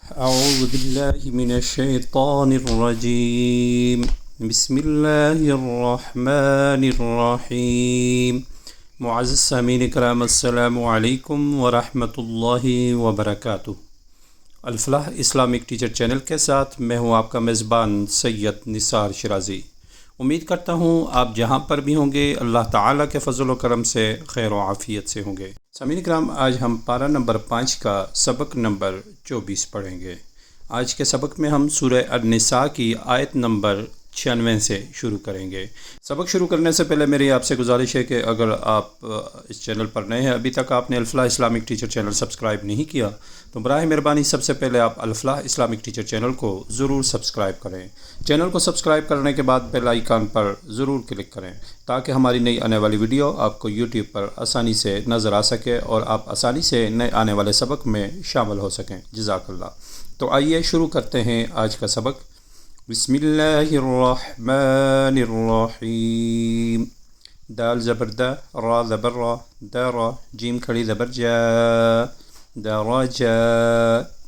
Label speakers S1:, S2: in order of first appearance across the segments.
S1: أعوذ بالله من الشيطان الرجيم بسم الله الرحمن الرحيم मुअज़्ज़ज़ सामीन कराम अस्सलामु अलैकुम व रहमतुल्लाहि व बरकातुहू। अल-फलाह इस्लामिक टीचर चैनल के साथ मैं हूं आपका मेज़बान सैयद निसार शिराज़ी। उम्मीद करता हूं आप जहां पर भी होंगे अल्लाह ताला के फ़ज़ल व करम से खैर व आफ़ियत से होंगे। सामीन कराम, आज हम पारा नंबर 5 का सबक नंबर 24 पढ़ेंगे। आज के सबक में हम सूरह अन-निसा की आयत नंबर 96 से शुरू करेंगे। सबक शुरू करने से पहले मेरी आपसे गुजारिश है कि अगर आप इस चैनल पर नए हैं, अभी तक आपने Al Falah Islamic teacher channel subscribe नहीं किया, तो बराए मेहरबानी सबसे पहले आप अल-फलाह इस्लामिक टीचर चैनल को ज़रूर सब्सक्राइब करें। चैनल को सब्सक्राइब करने के बाद बेल आइकन पर ज़रूर क्लिक करें ताकि हमारी नई आने वाली वीडियो आपको यूट्यूब पर आसानी से नज़र आ सके और आप आसानी से नए आने वाले सबक में शामिल हो सकें। जज़ाकल्लाह। तो आइए शुरू करते हैं आज का सबक। बिस्मिल्लाहिर्रहमानिर्रहीम। दाल ज़बर दा, रा ज़बर रा, दारा, जीम खड़ी ज़बर जा, दराजा,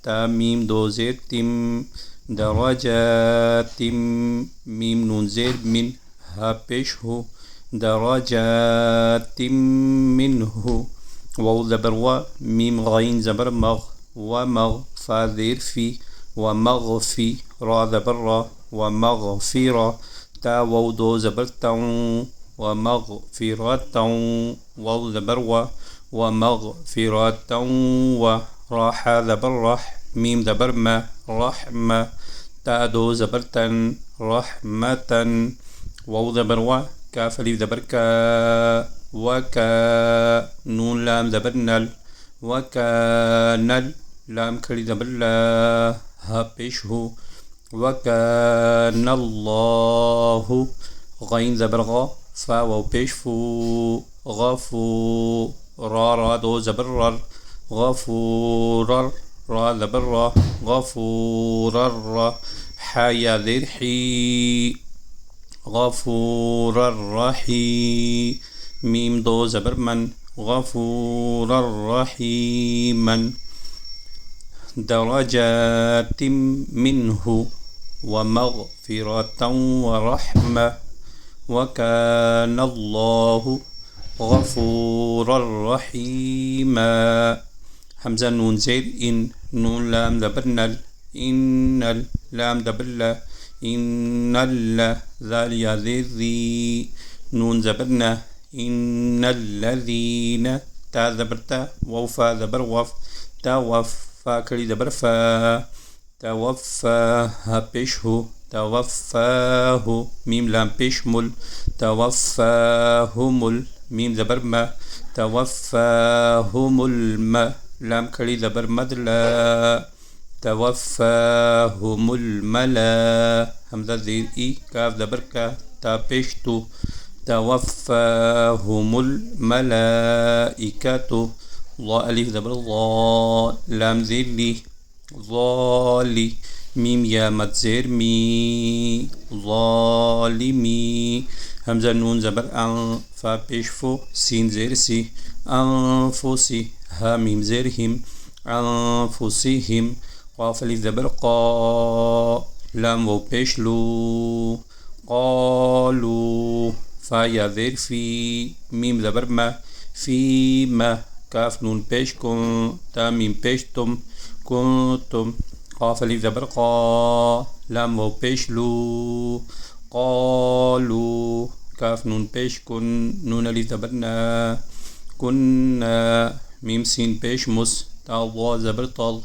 S1: ता मीम दो ज़ेर तिम, दराजातिम, मीम नून ज़ेर मिन, हा पेश हो, दराजातिम मिनहु, वाव ज़बर वा, मीम गैन ज़बर मग, व मग, फा ज़ेर फी, व मगफ़ी, रा ज़बर रा, व मगफ़िरा, ता वाव दो ज़बर तौ, व मगफ़िरतौ, वाव ज़बर वा, व मगफ़िरतौ व, रा हा ज़बर रह, मीम ज़बर म, रहम, ता दो ज़बर तन, रहमतन, वाव ज़बर वा, काफ अलीफ ज़बर का, व का, नून लाम ज़बर नल, व का नल, लाम खड़ी ज़बर ला, हा पेश हो, व का नल्लाहु, गैन ज़बर गा, फा वाव पेश फू, गफू, रा दो ज़बर रर, गफूरर, रा ज़बर रा, गफूरर, हा या ज़ेर ही, गफूरर रही, मीम दो ज़बर मन, गफूरर रहीमन, दरजातिम मिन्हु, व मगफ़िरतौ व रहमह, व कानल्लाहु गफूरर रहीमा। हमज़ा नून ज़ेर इन, नून लाम ज़बर नल, इन्नल, लाम ज़बर ला, इन्नल, ज़ाल या ज़ेर ज़ी, नून ज़बर न, इन्नल्लज़ीन, ता ज़बर ता, वाव फा ज़बर वफ़, ता वफ़, फा खड़ी ज़बर फा, तवफ़ा, हा पेश हो, तवफ़ाहु, मीम लाम पेश मुल, तवफ़ाहुमुल, मीम ज़बर म, तवफ़ाहुमुल म, लाम खड़ी ज़बर मद ला, तवफ़ाहुमुल मला, हमज़ा ज़ेर ई, काफ ज़बर का, ता पेश तु, तवफ़ाहुमुल मलाइकतु, ज़ा अलिफ ज़बर ज़ा, लाम ज़ेर ली, ज़ाली, मीम या मद ज़ेर मी, ज़ालिमी, हमज़ा नून ज़बर अं, फा पेश फो, सीन ज़ेर सी, अनफुसी, हा मीम ज़ेर हिम, अनफुसिहिम, क़ाफ अलिफ ज़बर क़ा, लाम वाव पेश लू, क़ालू, फा या ज़ेर फी, मीम ज़बर म, फी म, काफ नून पेश कुन, ता मीम पेश तुम, कुंतुम, क़ाफ अलिफ ज़बर क़ा, लाम वाव पेश लू, क़ालू, काफ नून पेश कुन, नून अलिफ ज़बर ना, कुन्ना, मीम सीन पेश मुस, ता वा ज़बर तल,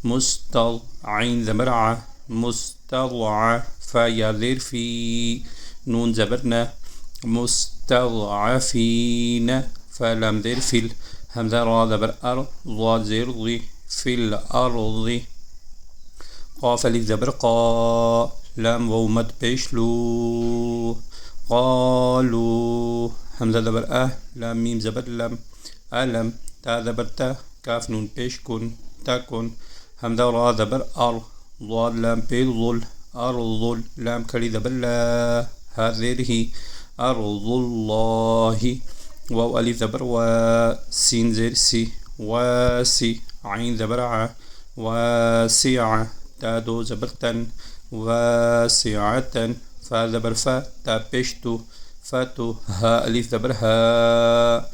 S1: मुस्तल, आइन ज़बर आ, मुस्तज़अ, फा या ज़ेर फी, नून ज़बर ना, मुस्तज़अफ़ीन, फा लाम ज़ेर फिल, हमज़ा रा ज़बर अर, ज़ा ज़ेर ज़ी, फिल अर्ज़ी, क़ाफ अलिफ ज़बर क़ा, लाम वाव मद पेश लू, क़ालू, हमज़ा ज़बर अह, लाम मीम ज़बर लम, अलम, ता ज़बर ता, काफ नून पेश कुन, तकुन, हमज़ा रा ज़बर अर, ज़ाद लाम पे ज़ुल, अर्ज़ुल, लाम खड़ी ज़बर ला, हा ज़ेर ही, अर्ज़ुल्लाही, वाव अलिफ ज़बर वा, सीन ज़ेर सी, वासी, आइन ज़बर आ, واسعة تا دو زبر تن واسعة فا زبر فا تا بشتو فتو ها ألف زبر ها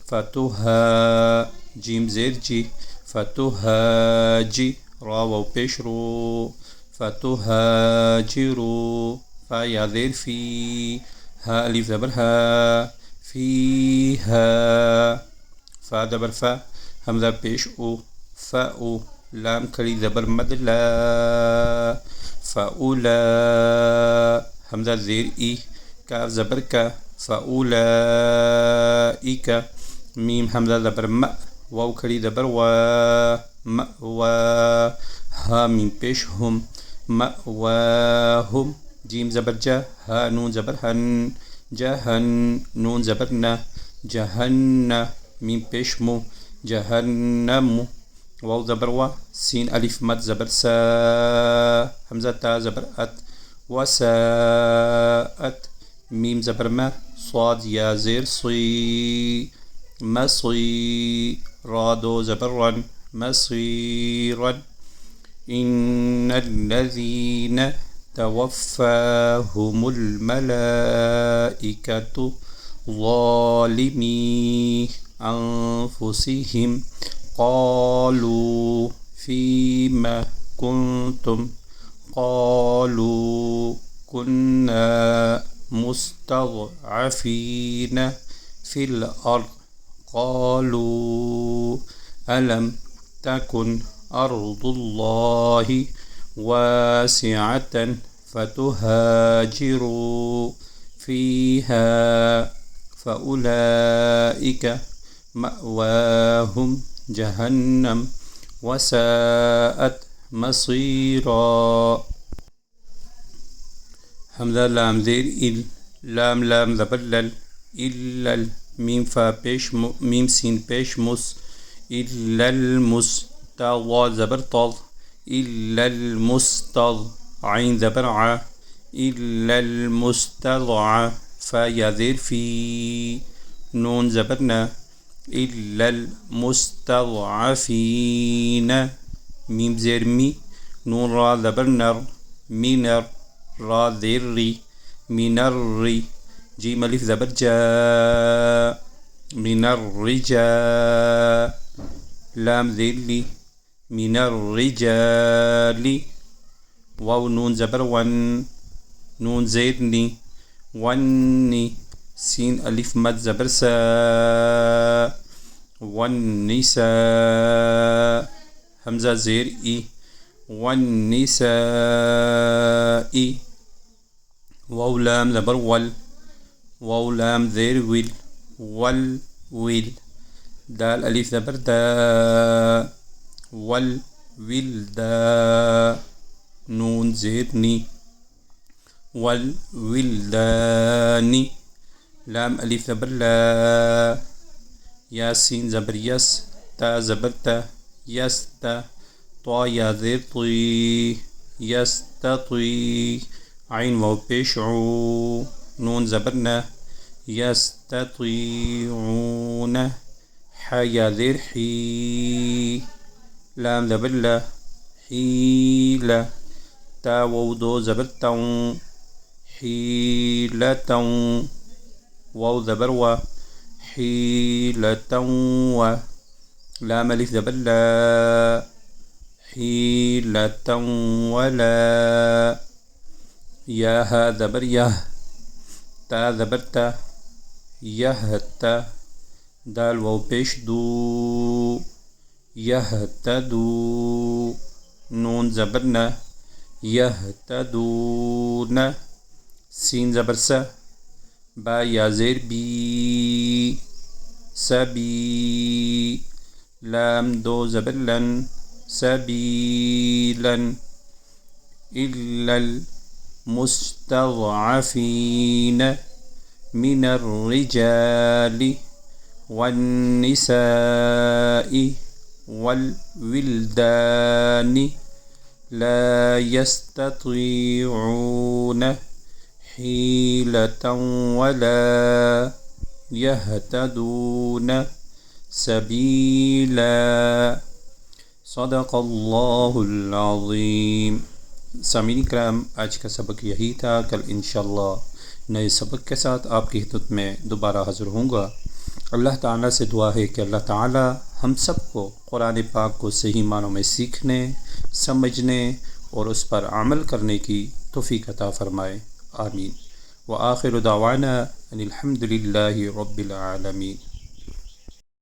S1: فتوها جيم زير جي فتهاجي را و بشرو فتهاجروا فا يا زير في ها ألف زبر ها فيها فا زبر فا همزة بيش او فاو لام كلي زبر مد لا فأولا همزة زير اي كاف زبر كا فأولئك ميم همزة زبر ما واو كلي زبر و مأوا ها ميم بيش هم مأواهم جيم زبر جا ها نون زبر هن جهن نون زبرنا جهنم ميم بيش مو جهنم واو زبر و سين ألف مد زبر سا همزة تا زبر أت وساءت ميم زبر ما صاد يا زير صي مصي رادو زبرا مصيرا إن الذين توفاهم الملائكة ظالمي أنفسهم قالوا فيما كنتم قالوا كنا مستضعفين في الأرض قالوا ألم تكن أرض الله واسعة فتهاجروا فيها فأولئك مأواهم جهنم وساءت مصيرا همزة لام زير إل لام لام زبلل إلا ميم فا بيش ميم سين بيش مس إلا المس تا وا زبر طل إلا المستض عين زبر ع إلا المستضع فا يا زير في نون زبرنا إلا المستضعفين ميم زير مي نون را زبرنا منر را زير ري من الري جيم ألف زبر جا من الرجال لام زير لي من الرجال واو نون زبر ون نون زيرني وني سين ألف مد زبر سا والنساء همزة زير إي والنساء واو لام زبر ول واو لام زير ويل والويل دال ألف زبر دا والولدا نون زيرني والولدان لام ألف زبر لا ياسين زبر يس تا زبر تا يستا طا يا زير طي يستطي عين واو بيشعو نون زبرنا يستطيعون حيا ذير حي لام زبر لا حيلة تا واو دو زبر تاو حيلة واو زبر و حيلة و لام ألف زبر لا حيلة ولا يا ها زبر يه تا زبر تا يهتا دال واو بيش دو يهتدو نون زبرنا يهتدون سين زبر سا با يا زير بي سبي لام دو زبر لن سبيلا إلا المستضعفين من الرجال والنساء والولدان لا يستطيعون حيلة ولا يهتدون سبيلا सदक़ल्लाहुल अज़ीम। सामीन कराम, आज का सबक यही था। कल इंशाअल्लाह नए सबक के साथ आपकी खिदमत में दोबारा हाज़िर होऊंगा। अल्लाह ताला से दुआ है कि अल्लाह ताला हम सबको कुरान पाक को सही मानों में सीखने, समझने और उस पर अमल करने की तौफ़ीक़ अता फ़रमाए। आमीन। व आखिरु दावाना अनिल हम्दुलिल्लाहि रब्बिल आलमीन।